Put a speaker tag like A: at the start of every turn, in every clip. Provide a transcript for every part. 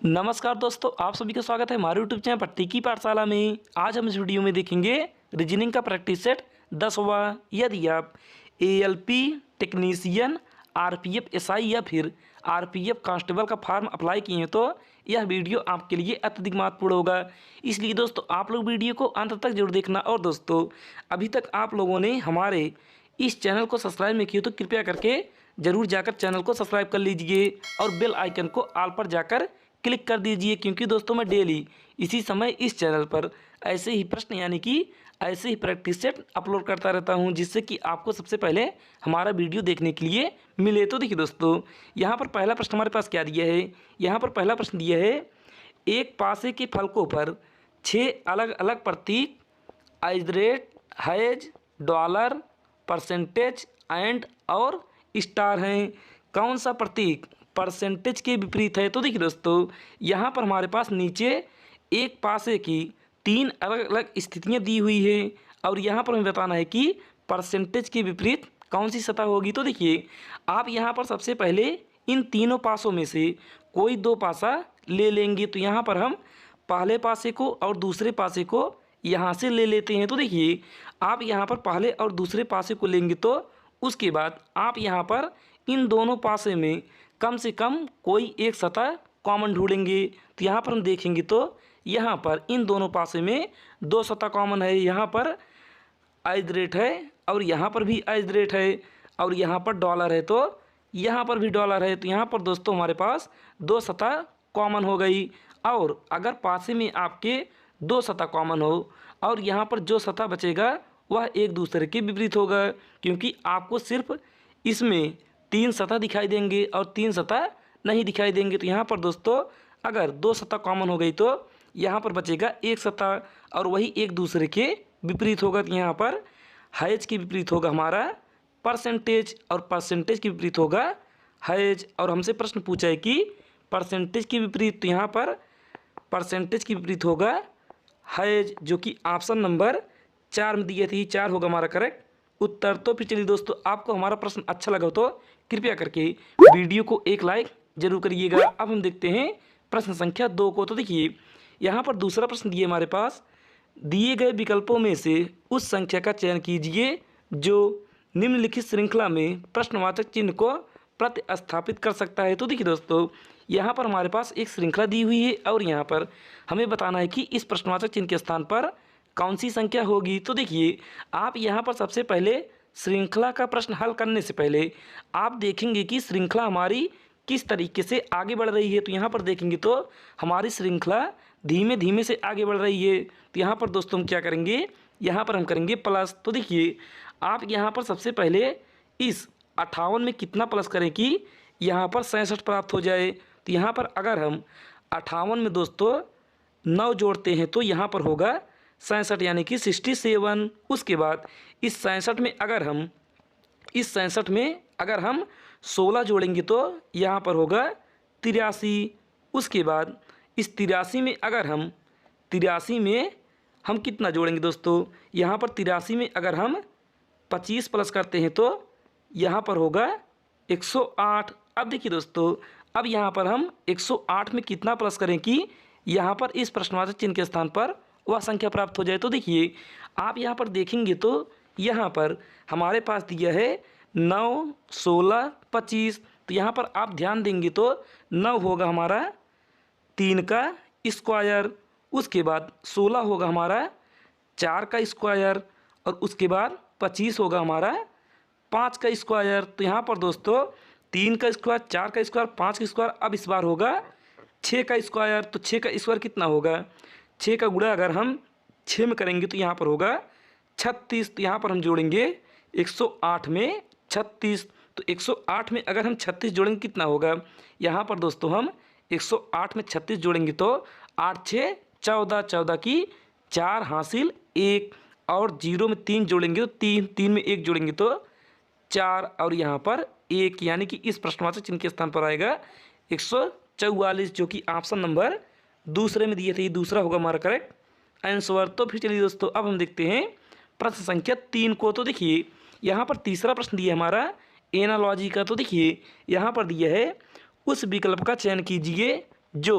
A: नमस्कार दोस्तों, आप सभी का स्वागत है हमारे यूट्यूब चैनल पट्टी की पाठशाला में। आज हम इस वीडियो में देखेंगे रीजनिंग का प्रैक्टिस सेट 10वां। यदि आप एएलपी टेक्नीशियन, आरपीएफ एसआई या फिर आरपीएफ कांस्टेबल का फॉर्म अप्लाई किए हैं तो यह वीडियो आपके लिए अत्यधिक महत्वपूर्ण होगा। इसलिए दोस्तों आप लोग वीडियो को अंत तक जरूर देखना। और दोस्तों अभी तक आप लोगों ने हमारे इस चैनल को सब्सक्राइब नहीं किया तो कृपया करके ज़रूर जाकर चैनल को सब्सक्राइब कर लीजिए और बेल आइकन को ऑल पर जाकर क्लिक कर दीजिए, क्योंकि दोस्तों मैं डेली इसी समय इस चैनल पर ऐसे ही प्रश्न यानी कि ऐसे ही प्रैक्टिस सेट अपलोड करता रहता हूं, जिससे कि आपको सबसे पहले हमारा वीडियो देखने के लिए मिले। तो देखिए दोस्तों, यहाँ पर पहला प्रश्न हमारे पास क्या दिया है। यहाँ पर पहला प्रश्न दिया है, एक पासे के फलकों पर 6 अलग अलग प्रतीक आइजरेट, हैज, डॉलर, परसेंटेज एंड और स्टार हैं। कौन सा प्रतीक परसेंटेज के विपरीत है। तो देखिए दोस्तों, यहाँ पर हमारे पास नीचे एक पासे की 3 अलग अलग स्थितियाँ दी हुई है और यहाँ पर हमें बताना है कि परसेंटेज के विपरीत कौन सी सतह होगी। तो देखिए, आप यहाँ पर सबसे पहले इन तीनों पासों में से कोई 2 पासा ले लेंगे। तो यहाँ पर हम पहले पासे को और दूसरे पासे को यहाँ से ले लेते हैं। तो देखिए, आप यहाँ पर पहले और दूसरे पासे को लेंगे तो उसके बाद आप यहाँ पर इन दोनों पासे में कम से कम कोई एक सतह कॉमन ढूंढेंगे। तो यहाँ पर हम देखेंगे तो यहाँ पर इन दोनों पासे में 2 सतह कॉमन है। यहाँ पर आइजरेट है और यहाँ पर भी आइजरेट है और यहाँ पर डॉलर है, तो यहाँ पर भी डॉलर है। तो यहाँ पर दोस्तों हमारे पास 2 सतह कॉमन हो गई। और अगर पासे में आपके 2 सतह कॉमन हो और यहाँ पर जो सतह बचेगा वह एक दूसरे के विपरीत होगा, क्योंकि आपको सिर्फ इसमें 3 सतह दिखाई देंगे और 3 सतह नहीं दिखाई देंगे। तो यहाँ पर दोस्तों अगर 2 सतह कॉमन हो गई तो यहाँ पर बचेगा एक सतह और वही एक दूसरे के विपरीत होगा। तो यहाँ पर हैज के विपरीत होगा हमारा परसेंटेज और परसेंटेज के विपरीत होगा हैज। और हमसे प्रश्न पूछा है कि परसेंटेज के विपरीत, तो यहाँ पर परसेंटेज के विपरीत होगा हैज, जो कि ऑप्शन नंबर 4 में दिए थे। 4 होगा हमारा करेक्ट उत्तर। तो फिर चलिए दोस्तों, आपको हमारा प्रश्न अच्छा लगा तो कृपया करके वीडियो को एक लाइक जरूर करिएगा। अब हम देखते हैं प्रश्न संख्या 2 को। तो देखिए, यहाँ पर दूसरा प्रश्न दिए हमारे पास, दिए गए विकल्पों में से उस संख्या का चयन कीजिए जो निम्नलिखित श्रृंखला में प्रश्नवाचक चिन्ह को प्रतिस्थापित कर सकता है। तो देखिए दोस्तों, यहाँ पर हमारे पास एक श्रृंखला दी हुई है और यहाँ पर हमें बताना है कि इस प्रश्नवाचक चिन्ह के स्थान पर कौन सी संख्या होगी। तो देखिए, आप यहाँ पर सबसे पहले श्रृंखला का प्रश्न हल करने से पहले आप देखेंगे कि श्रृंखला हमारी किस तरीके से आगे बढ़ रही है। तो यहाँ पर देखेंगे तो हमारी श्रृंखला धीमे धीमे से आगे बढ़ रही है। तो यहाँ पर दोस्तों हम क्या करेंगे, यहाँ पर हम करेंगे प्लस। तो देखिए, आप यहाँ पर सबसे पहले इस 58 में कितना प्लस करें कि यहाँ पर 67 प्राप्त हो जाए। तो यहाँ पर अगर हम 58 में दोस्तों 9 जोड़ते हैं तो यहाँ पर होगा 67 यानी कि 67। उसके बाद इस 67 में अगर हम 16 जोड़ेंगे तो यहाँ पर होगा 83। उसके बाद इस 83 में हम कितना जोड़ेंगे दोस्तों, यहाँ पर 83 में अगर हम 25 प्लस करते हैं तो यहाँ पर होगा 108। अब देखिए दोस्तों, अब यहाँ पर हम 108 में कितना प्लस करें कि यहाँ पर इस प्रश्नवाचक चिन्ह के स्थान पर वह संख्या प्राप्त हो जाए। तो देखिए, आप यहाँ पर देखेंगे तो यहाँ पर हमारे पास दिया है 9, 16, 25। तो यहाँ पर आप ध्यान देंगे तो 9 होगा हमारा 3 का स्क्वायर, उसके बाद 16 होगा हमारा 4 का स्क्वायर और उसके बाद 25 होगा हमारा 5 का स्क्वायर। तो यहाँ पर दोस्तों 3 का स्क्वायर, 4 का स्क्वायर, 5 का स्क्वायर, अब इस बार होगा 6 का स्क्वायर। तो 6 का स्क्वायर कितना होगा, 6 का गुणा अगर हम 6 में करेंगे तो यहाँ पर होगा 36। तो यहाँ पर हम जोड़ेंगे 108 में 36। तो 108 में अगर हम 36 जोड़ेंगे कितना होगा, यहाँ पर दोस्तों हम 108 में 36 जोड़ेंगे तो 8 6 14, 14 की 4 हासिल 1 और 0 में 3 जोड़ेंगे तो 3, 3 में 1 जोड़ेंगे तो 4 और यहाँ पर 1, यानी कि इस प्रश्नवाचक चिन्ह के स्थान पर आएगा 144, जो कि ऑप्शन नंबर दूसरे में दिए थे। दूसरा होगा हमारा करेक्ट आंसर। तो फिर चलिए दोस्तों, अब हम देखते हैं प्रश्न संख्या 3 को। तो देखिए, यहाँ पर तीसरा प्रश्न दिया हमारा एनालॉजी का। तो देखिए, यहाँ पर दिया है उस विकल्प का चयन कीजिए जो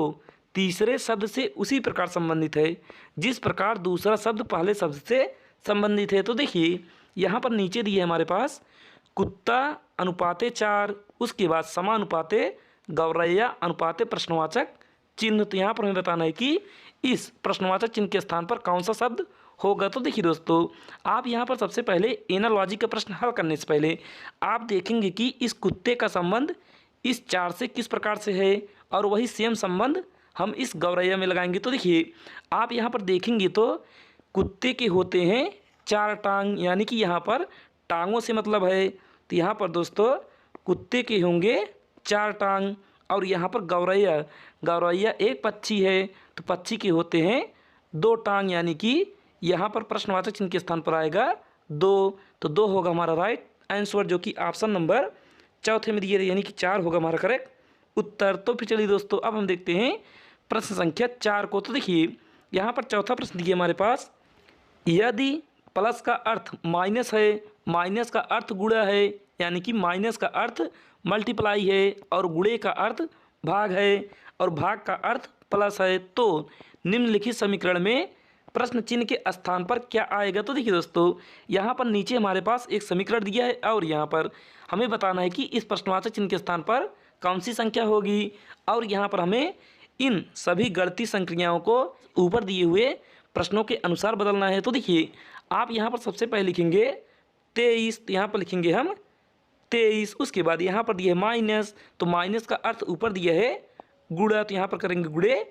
A: तीसरे शब्द से उसी प्रकार संबंधित है जिस प्रकार दूसरा शब्द पहले शब्द से संबंधित है। तो देखिए यहाँ पर नीचे दिए हमारे पास कुत्ता अनुपाते 4, उसके बाद समानुपाते गौरैया अनुपाते प्रश्नवाचक चिन्ह। तो यहाँ पर हमें बताना है कि इस प्रश्नवाचक चिन्ह के स्थान पर कौन सा शब्द होगा। तो देखिए दोस्तों, आप यहाँ पर सबसे पहले एनालॉजी का प्रश्न हल करने से पहले आप देखेंगे कि इस कुत्ते का संबंध इस 4 से किस प्रकार से है, और वही सेम संबंध हम इस गौरैया में लगाएंगे। तो देखिए आप यहाँ पर देखेंगे तो कुत्ते के होते हैं 4 टांग, यानी कि यहाँ पर टांगों से मतलब है। तो यहाँ पर दोस्तों कुत्ते के होंगे 4 टांग, और यहाँ पर गौरैया एक पक्षी है, तो पक्षी के होते हैं 2 टांग, यानी कि यहाँ पर प्रश्नवाचक चिन्ह के स्थान पर आएगा 2। तो 2 होगा हमारा राइट आंसर, जो कि ऑप्शन नंबर चौथे में दिए, यानी कि 4 होगा हमारा करेक्ट उत्तर। तो फिर चलिए दोस्तों, अब हम देखते हैं प्रश्न संख्या 4 को। तो देखिए यहाँ पर चौथा प्रश्न दिया हमारे पास, यदि प्लस का अर्थ माइनस है, माइनस का अर्थ गुणा है, यानी कि माइनस का अर्थ मल्टीप्लाई है, और गुणे का अर्थ भाग है, और भाग का अर्थ प्लस है, तो निम्नलिखित समीकरण में प्रश्न चिन्ह के स्थान पर क्या आएगा। तो देखिए दोस्तों, यहाँ पर नीचे हमारे पास एक समीकरण दिया है, और यहाँ पर हमें बताना है कि इस प्रश्नवाचक चिन्ह के स्थान पर कौन सी संख्या होगी, और यहाँ पर हमें इन सभी गणितीय संक्रियाओं को ऊपर दिए हुए प्रश्नों के अनुसार बदलना है। तो देखिए आप यहाँ पर सबसे पहले लिखेंगे 23, तो यहाँ पर लिखेंगे हम 23। उसके बाद यहाँ पर दिया है माइनस, तो माइनस का अर्थ ऊपर दिया है गुणा, तो यहाँ पर करेंगे गुणे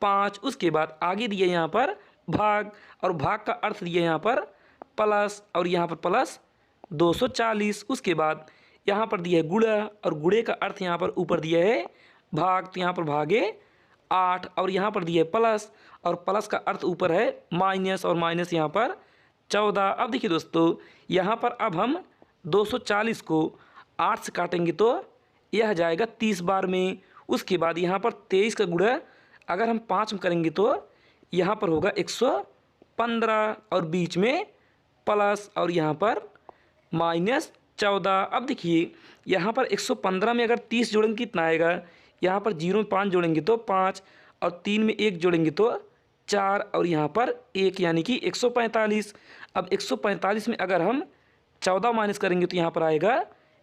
A: 5। उसके बाद आगे दिया यहाँ पर भाग, और भाग का अर्थ दिया यहाँ पर प्लस, और यहाँ पर प्लस 240। उसके बाद यहाँ पर दिया है गुणा, और गुणे का अर्थ यहाँ पर ऊपर दिया है भाग, तो यहाँ पर भागे 8, और यहाँ पर दिया है प्लस, और प्लस का अर्थ ऊपर है माइनस, और माइनस यहाँ पर 14। अब देखिए दोस्तों, यहाँ पर अब हम 240 को 8 से काटेंगे तो यह जाएगा 30 बार में। उसके बाद यहाँ पर 23 का गुणा अगर हम 5 में करेंगे तो यहाँ पर होगा 115, और बीच में प्लस, और यहाँ पर -14। अब देखिए यहाँ पर 115 में अगर 30 जोड़ेंगे कितना आएगा, यहाँ पर 0 में 5 जोड़ेंगे तो 5, और 3 में 1 जोड़ेंगे तो 4, और यहाँ पर 1, यानी कि 145। अब 145 में अगर हम 14 माइनस करेंगे तो यहाँ पर आएगा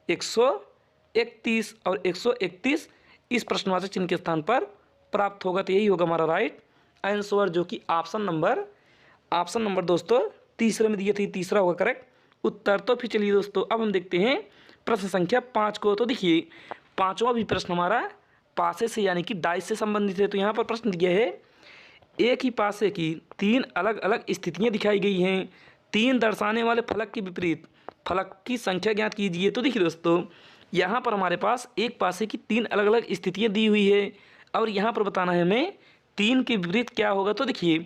A: 131, और 131 इस प्रश्नवाचक चिन्ह के स्थान पर प्राप्त होगा। तो यही होगा हमारा राइट आंसर, जो कि ऑप्शन नंबर दोस्तों तीसरे में दिए थे, तीसरा होगा करेक्ट उत्तर। तो फिर चलिए दोस्तों, अब हम देखते हैं प्रश्न संख्या 5 को। तो देखिए 5वां भी प्रश्न हमारा पासे से यानी कि डाइस से संबंधित है। तो यहाँ पर प्रश्न दिया है, एक ही पासे की 3 अलग अलग स्थितियाँ दिखाई गई हैं, 3 दर्शाने वाले फलक के विपरीत फलक की संख्या ज्ञात कीजिए। तो देखिए दोस्तों, यहाँ पर हमारे पास एक पासे की 3 अलग अलग स्थितियाँ दी हुई है, और यहाँ पर बताना है हमें 3 के विपरीत क्या होगा। तो देखिए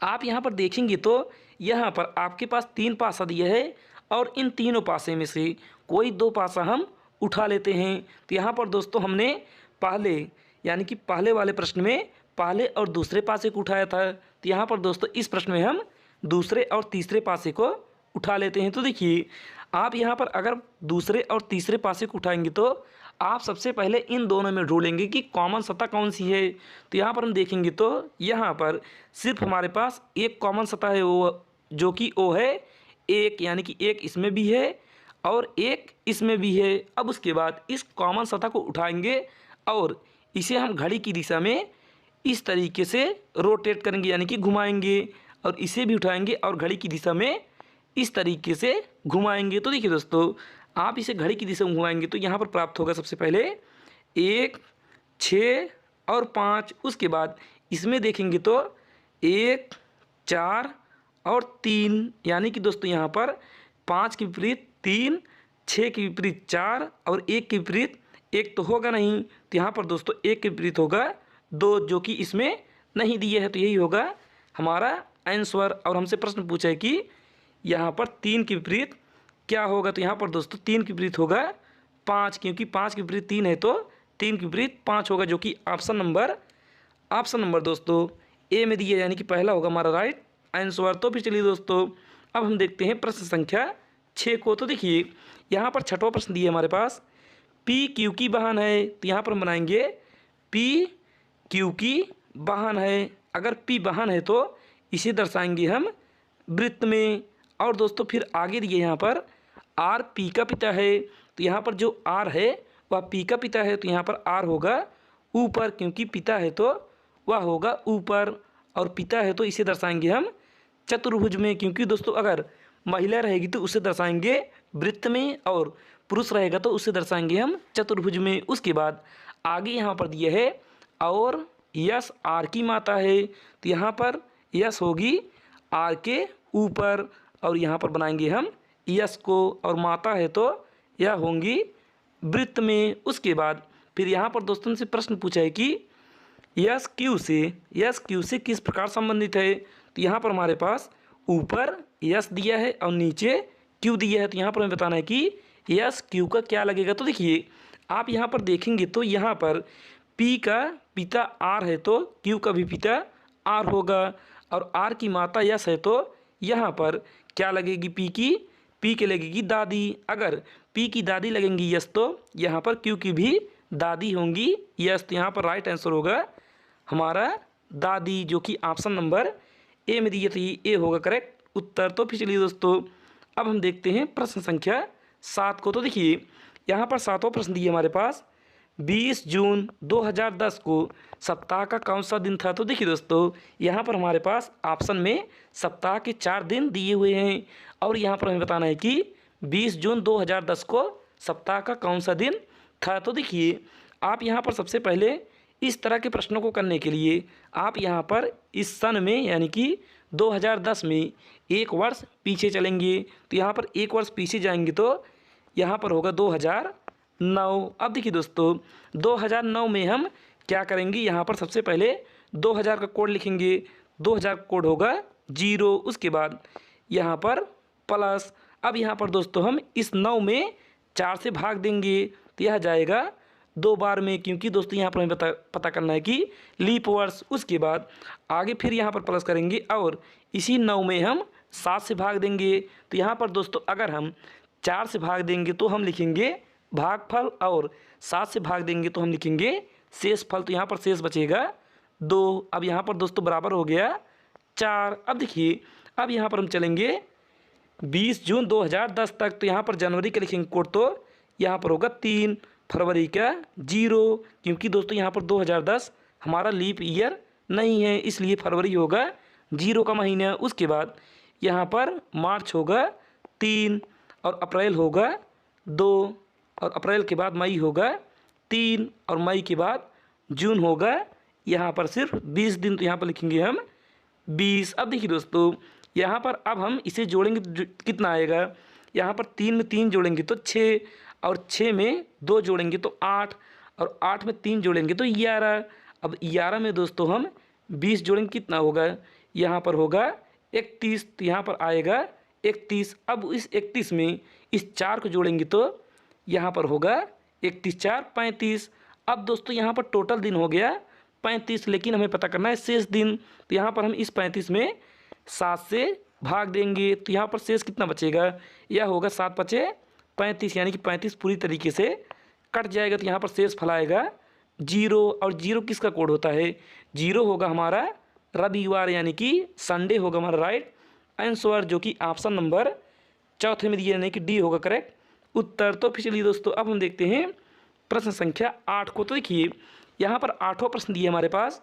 A: आप यहाँ पर देखेंगे तो यहाँ पर आपके पास 3 पासा दिया है, और इन तीनों पासे में से कोई 2 पासा हम उठा लेते हैं। तो यहाँ पर दोस्तों हमने पहले यानी कि पहले वाले प्रश्न में पहले और दूसरे पासे को उठाया था, तो यहाँ पर दोस्तों इस प्रश्न में हम दूसरे और तीसरे पासे को उठा लेते हैं। तो देखिए आप यहाँ पर अगर दूसरे और तीसरे पासे को उठाएंगे तो आप सबसे पहले इन दोनों में ढूंढेंगे कि कॉमन सतह कौन सी है। तो यहाँ पर हम देखेंगे तो यहाँ पर सिर्फ हमारे पास एक कॉमन सतह है, वो जो कि ओ है 1, यानी कि एक इसमें भी है और एक इसमें भी है। अब उसके बाद इस कॉमन सतह को उठाएंगे और इसे हम घड़ी की दिशा में इस तरीके से रोटेट करेंगे, यानी कि घुमाएंगे, और इसे भी उठाएंगे और घड़ी की दिशा में इस तरीके से घुमाएंगे। तो देखिए दोस्तों, आप इसे घड़ी की दिशा में घुमाएंगे तो यहाँ पर प्राप्त होगा सबसे पहले 1, 6 और 5। उसके बाद इसमें देखेंगे तो 1, 4 और 3, यानी कि दोस्तों यहाँ पर 5 के विपरीत 3, 6 के विपरीत 4 और 1 के विपरीत 1 तो होगा नहीं। तो यहाँ पर दोस्तों 1 के विपरीत होगा 2, जो कि इसमें नहीं दिए है। तो यही होगा हमारा आंसर। और हमसे प्रश्न पूछा है कि यहाँ पर 3 के विपरीत क्या होगा। तो यहाँ पर दोस्तों 3 के विपरीत होगा 5, क्योंकि 5 के विपरीत 3 है तो 3 के विपरीत 5 होगा, जो कि ऑप्शन नंबर दोस्तों ए में दिया, यानी कि पहला होगा हमारा राइट आंसर। तो फिर चलिए दोस्तों, अब हम देखते हैं प्रश्न संख्या 6 को। तो देखिए यहाँ पर छठवां प्रश्न दिया हमारे पास, पी क्यू की बहन है। तो यहाँ पर हम बनाएंगे पी क्यू की वाहन है। अगर पी वाहन है तो इसे दर्शाएंगे हम वृत्त में। और दोस्तों फिर आगे दिए यहाँ पर आर पी का पिता है, तो यहाँ पर जो आर है वह पी का पिता है, तो यहाँ पर आर होगा ऊपर, क्योंकि पिता है तो वह होगा ऊपर, और पिता है तो इसे दर्शाएंगे हम चतुर्भुज में। क्योंकि दोस्तों अगर महिला रहेगी तो उसे दर्शाएंगे वृत्त में, और पुरुष रहेगा तो उसे दर्शाएंगे हम चतुर्भुज में। उसके बाद आगे यहाँ पर दिया है और यस आर की माता है, तो यहाँ पर यस होगी आर के ऊपर, और यहाँ पर बनाएंगे हम यस को, और माता है तो यह होंगी वृत्त में। उसके बाद फिर यहाँ पर दोस्तों से प्रश्न पूछा है कि यस क्यू से किस प्रकार संबंधित है। तो यहाँ पर हमारे पास ऊपर यस दिया है और नीचे क्यू दिया है, तो यहाँ पर हमें बताना है कि यस क्यू का क्या लगेगा। तो देखिए आप यहाँ पर देखेंगे तो यहाँ पर पी का पिता आर है तो क्यू का भी पिता आर होगा, और आर की माता यस है तो यहाँ पर क्या लगेगी पी के लगेगी दादी। अगर पी की दादी लगेंगी यस तो यहाँ पर क्यू की भी दादी होंगी यस, तो यहाँ पर राइट आंसर होगा हमारा दादी, जो कि ऑप्शन नंबर ए में दिए, तो ये ए होगा करेक्ट उत्तर। तो फिर चलिए दोस्तों अब हम देखते हैं प्रश्न संख्या 7 को। तो देखिए यहाँ पर 7वां प्रश्न दिए हमारे पास 20 जून 2010 को सप्ताह का कौन सा दिन था। तो देखिए दोस्तों यहाँ पर हमारे पास ऑप्शन में सप्ताह के 4 दिन दिए हुए हैं, और यहाँ पर हमें बताना है कि 20 जून 2010 को सप्ताह का कौन सा दिन था। तो देखिए आप यहाँ पर सबसे पहले इस तरह के प्रश्नों को करने के लिए आप यहाँ पर इस सन में यानी कि 2010 में एक वर्ष पीछे चलेंगे, तो यहाँ पर एक वर्ष पीछे जाएंगे तो यहाँ पर होगा 2009। अब देखिए दोस्तों 2009 में हम क्या करेंगे, यहाँ पर सबसे पहले 2000 का कोड लिखेंगे, 2000 का कोड होगा 0, उसके बाद यहाँ पर प्लस। अब यहाँ पर दोस्तों हम इस 9 में 4 से भाग देंगे तो यह जाएगा 2 बार में, क्योंकि दोस्तों यहाँ पर हमें पता करना है कि लीप वर्ष। उसके बाद आगे फिर यहाँ पर प्लस करेंगे और इसी 9 में हम 7 से भाग देंगे, तो यहाँ पर दोस्तों अगर हम 4 से भाग देंगे तो हम लिखेंगे भागफल, और 7 से भाग देंगे तो हम लिखेंगे शेषफल, तो यहाँ पर शेष बचेगा 2। अब यहाँ पर दोस्तों बराबर हो गया 4। अब देखिए अब यहाँ पर हम चलेंगे 20 जून 2010 तक, तो यहाँ पर जनवरी का लिखेंगे कोड, तो यहाँ पर होगा 3, फरवरी का 0, क्योंकि दोस्तों यहाँ पर 2010 हमारा लीप ईयर नहीं है, इसलिए फरवरी होगा 0 का महीना। उसके बाद यहाँ पर मार्च होगा 3, और अप्रैल होगा 2, और अप्रैल के बाद मई होगा 3, और मई के बाद जून होगा यहाँ पर सिर्फ 20 दिन, तो यहाँ पर लिखेंगे हम 20। अब देखिए दोस्तों यहाँ पर अब हम इसे जोड़ेंगे कितना आएगा, यहाँ पर 3 में 3 जोड़ेंगे तो 6, और 6 में 2 जोड़ेंगे तो 8, और 8 में 3 जोड़ेंगे तो 11। अब 11 में दोस्तों हम 20 जोड़ेंगे कितना होगा, यहाँ पर होगा 31, तो यहाँ पर आएगा 31। अब इस 31 में इस 4 को जोड़ेंगे तो यहाँ पर होगा 31 4 35। अब दोस्तों यहाँ पर टोटल दिन हो गया 35, लेकिन हमें पता करना है शेष दिन, तो यहाँ पर हम इस 35 में 7 से भाग देंगे, तो यहाँ पर शेष कितना बचेगा, यह होगा 7 5 35, यानी कि 35 पूरी तरीके से कट जाएगा, तो यहाँ पर शेष फल आएगा 0। और 0 किसका कोड होता है, 0 होगा हमारा रविवार, यानी कि संडे होगा हमारा राइट आंसर, जो कि ऑप्शन नंबर 4 में दिया, यानी कि डी होगा करेक्ट उत्तर। तो फिर चलिए दोस्तों अब हम देखते हैं प्रश्न संख्या 8 को। तो देखिए यहाँ पर 8वां प्रश्न दिया हमारे पास,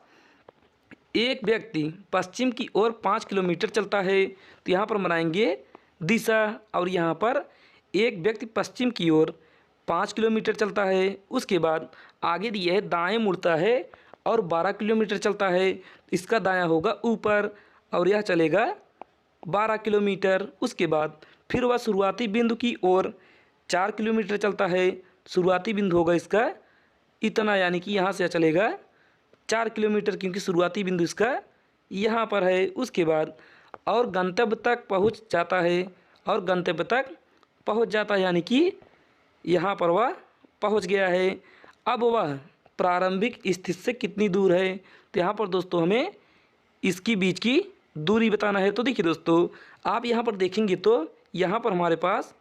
A: एक व्यक्ति पश्चिम की ओर 5 किलोमीटर चलता है, तो यहाँ पर बनाएंगे दिशा, और यहाँ पर एक व्यक्ति पश्चिम की ओर 5 किलोमीटर चलता है, उसके बाद आगे दिया है दाएं मुड़ता है और 12 किलोमीटर चलता है, इसका दायां होगा ऊपर, और यह चलेगा 12 किलोमीटर। उसके बाद फिर वह शुरुआती बिंदु की ओर 4 किलोमीटर चलता है, शुरुआती बिंदु होगा इसका इतना, यानी कि यहाँ से चलेगा 4 किलोमीटर, क्योंकि शुरुआती बिंदु इसका यहाँ पर है। उसके बाद और गंतव्य तक पहुँच जाता है, और गंतव्य तक पहुँच जाता है, यानी कि यहाँ पर वह पहुँच गया है। अब वह प्रारंभिक स्थिति से कितनी दूर है, तो यहाँ पर दोस्तों हमें इसकी बीच की दूरी बताना है। तो देखिए दोस्तों आप यहाँ पर देखेंगे तो यहाँ पर हमारे पास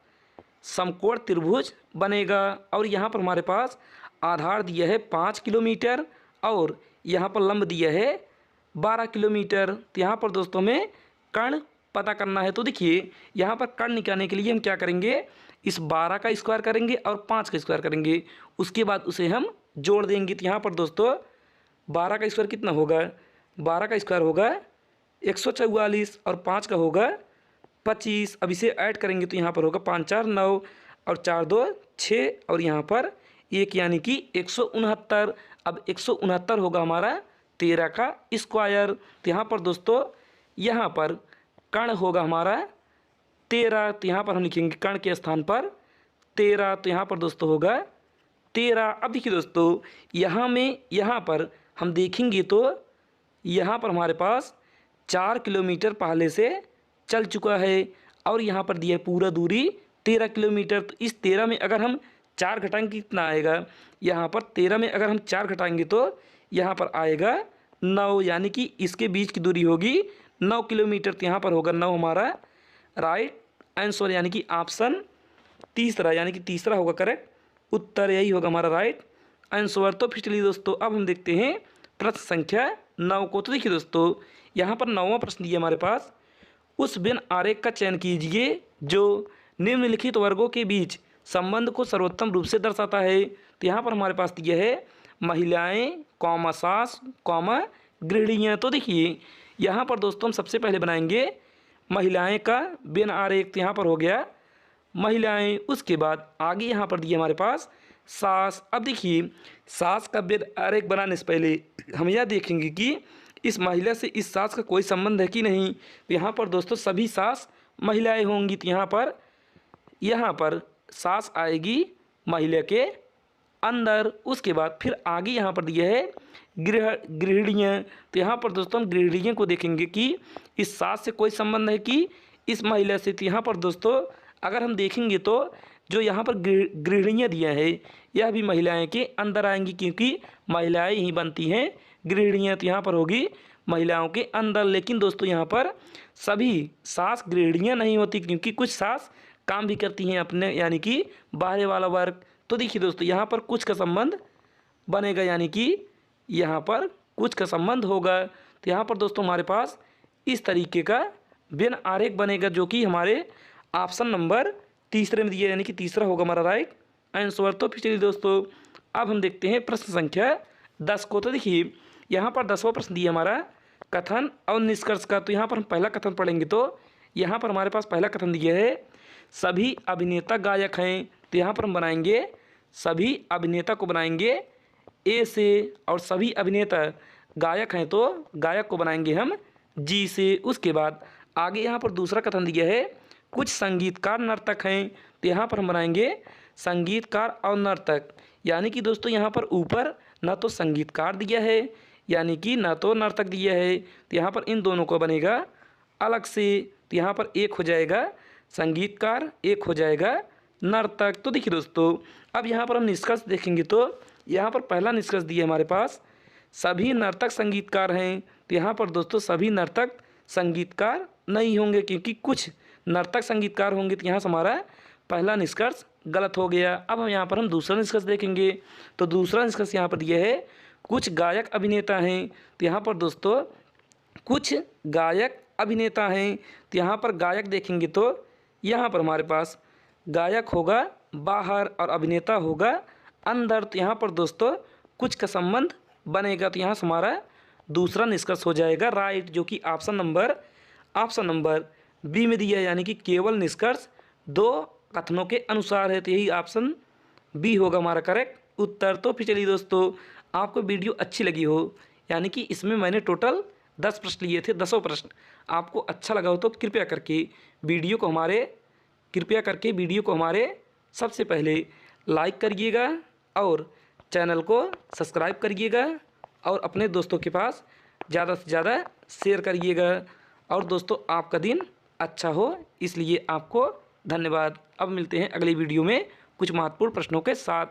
A: समकोण त्रिभुज बनेगा, और यहाँ पर हमारे पास आधार दिया है 5 किलोमीटर, और यहाँ पर लंब दिया है 12 किलोमीटर। तो यहाँ पर दोस्तों हमें कर्ण पता करना है। तो देखिए यहाँ पर कर्ण निकालने के लिए हम क्या करेंगे, इस 12 का स्क्वायर करेंगे और 5 का स्क्वायर करेंगे, उसके बाद उसे हम जोड़ देंगे। तो यहाँ पर दोस्तों 12 का स्क्वायर कितना होगा, 12 का स्क्वायर होगा 144 और 5 का होगा 25। अब इसे ऐड करेंगे तो यहाँ पर होगा 5 4 9 और 4 2 6 और यहाँ पर 1 यानी कि 169। अब 169 होगा हमारा 13 का स्क्वायर। तो यहाँ पर दोस्तों यहाँ पर कर्ण होगा हमारा 13। तो यहाँ पर हम लिखेंगे कर्ण के स्थान पर 13। तो यहाँ पर दोस्तों होगा 13। अब देखिए दोस्तों यहाँ पर हम देखेंगे तो यहाँ पर हमारे पास 4 किलोमीटर पहले से चल चुका है और यहाँ पर दिया है पूरा दूरी 13 किलोमीटर। तो इस 13 में अगर हम 4 घटाएंगे कितना आएगा, यहाँ पर 13 में अगर हम 4 घटाएंगे तो यहाँ पर आएगा 9, यानी कि इसके बीच की दूरी होगी 9 किलोमीटर। तो यहाँ पर होगा 9 हमारा राइट आंसर, यानी कि ऑप्शन तीसरा, यानी कि तीसरा होगा करेक्ट उत्तर, यही होगा हमारा राइट आंसर। तो फिर चलिए दोस्तों अब हम देखते हैं प्रश्न संख्या 9 को। तो देखिए दोस्तों यहाँ पर 9वां प्रश्न दिया हमारे पास, उस बिन आरेख का चयन कीजिए जो निम्नलिखित वर्गों के बीच संबंध को सर्वोत्तम रूप से दर्शाता है। तो यहाँ पर हमारे पास दिया है महिलाएं कॉमा सास कॉमा गृहिणियाँ। तो देखिए यहाँ पर दोस्तों हम सबसे पहले बनाएंगे महिलाएं का बिन आरेख। तो यहाँ पर हो गया महिलाएं, उसके बाद आगे यहाँ पर दिया हमारे पास सास। अब देखिए सास का बिन आरेख बनाने से पहले हम यह देखेंगे कि इस महिला से इस सास का कोई संबंध है कि नहीं। तो यहाँ पर दोस्तों सभी सास महिलाएं होंगी। तो यहाँ पर सास आएगी महिला के अंदर। उसके बाद फिर आगे यहाँ पर दिया है गृहिणियाँ। तो यहाँ पर दोस्तों हम गृहिणियों को देखेंगे कि इस सास से कोई संबंध है कि इस महिला से। तो यहाँ पर दोस्तों अगर हम देखेंगे तो जो यहाँ पर गृहिणियाँ दिया है यह भी महिलाएं के अंदर आएंगी, क्योंकि महिलाएं ही बनती हैं गृहिणियाँ। तो यहाँ पर होगी महिलाओं के अंदर। लेकिन दोस्तों यहाँ पर सभी सास गृहिणियाँ नहीं होती, क्योंकि कुछ सास काम भी करती हैं अपने, यानी कि बाहर वाला वर्ग। तो देखिए दोस्तों यहाँ पर कुछ का संबंध बनेगा, यानी कि यहाँ पर कुछ का संबंध होगा। तो यहाँ पर दोस्तों हमारे पास इस तरीके का बिन आरेख बनेगा, जो कि हमारे ऑप्शन नंबर तीसरे में दिया, यानी कि तीसरा होगा हमारा राइट आंसर। तो फिर चलिए दोस्तों अब हम देखते हैं प्रश्न संख्या 10 को। तो देखिए यहाँ पर 10वां प्रश्न दिया हमारा कथन और निष्कर्ष का। तो यहाँ पर हम पहला कथन पढ़ेंगे। तो यहाँ पर हमारे पास पहला कथन दिया है सभी अभिनेता गायक हैं। तो यहाँ पर हम बनाएंगे सभी अभिनेता को बनाएंगे ए से, और सभी अभिनेता गायक हैं तो गायक को बनाएंगे हम जी से। उसके बाद आगे यहाँ पर दूसरा कथन दिया है कुछ संगीतकार नर्तक हैं। तो यहाँ पर हम बनाएंगे संगीतकार और नर्तक, यानी कि दोस्तों यहाँ पर ऊपर ना तो संगीतकार दिया है, यानी कि ना तो नर्तक दिया है। तो यहाँ पर इन दोनों को बनेगा अलग से। तो यहाँ पर एक हो जाएगा संगीतकार, एक हो जाएगा नर्तक। तो देखिए दोस्तों अब यहाँ पर हम निष्कर्ष देखेंगे। तो यहाँ पर पहला निष्कर्ष दिया हमारे पास सभी नर्तक संगीतकार हैं। तो यहाँ पर दोस्तों सभी नर्तक संगीतकार नहीं होंगे, क्योंकि कुछ नर्तक संगीतकार होंगे। तो यहाँ से हमारा पहला निष्कर्ष गलत हो गया। अब हम दूसरा निष्कर्ष देखेंगे। तो दूसरा निष्कर्ष यहाँ पर दिया है कुछ गायक अभिनेता हैं। तो यहाँ पर दोस्तों कुछ गायक अभिनेता हैं। तो यहाँ पर गायक देखेंगे तो यहाँ पर हमारे पास गायक होगा बाहर और अभिनेता होगा अंदर। तो यहाँ पर दोस्तों कुछ का संबंध बनेगा। तो यहाँ से हमारा दूसरा निष्कर्ष हो जाएगा राइट, जो कि ऑप्शन नंबर बी में दिया है, यानी कि केवल निष्कर्ष 2 कथनों के अनुसार है। तो यही ऑप्शन बी होगा हमारा करेक्ट उत्तर। तो फिर चलिए दोस्तों आपको वीडियो अच्छी लगी हो, यानी कि इसमें मैंने टोटल 10 प्रश्न लिए थे, 10 प्रश्न आपको अच्छा लगा हो तो कृपया करके वीडियो को हमारे सबसे पहले लाइक करिएगा और चैनल को सब्सक्राइब करिएगा और अपने दोस्तों के पास ज़्यादा से ज़्यादा शेयर करिएगा। और दोस्तों आपका दिन अच्छा हो, इसलिए आपको धन्यवाद। अब मिलते हैं अगली वीडियो में कुछ महत्वपूर्ण प्रश्नों के साथ।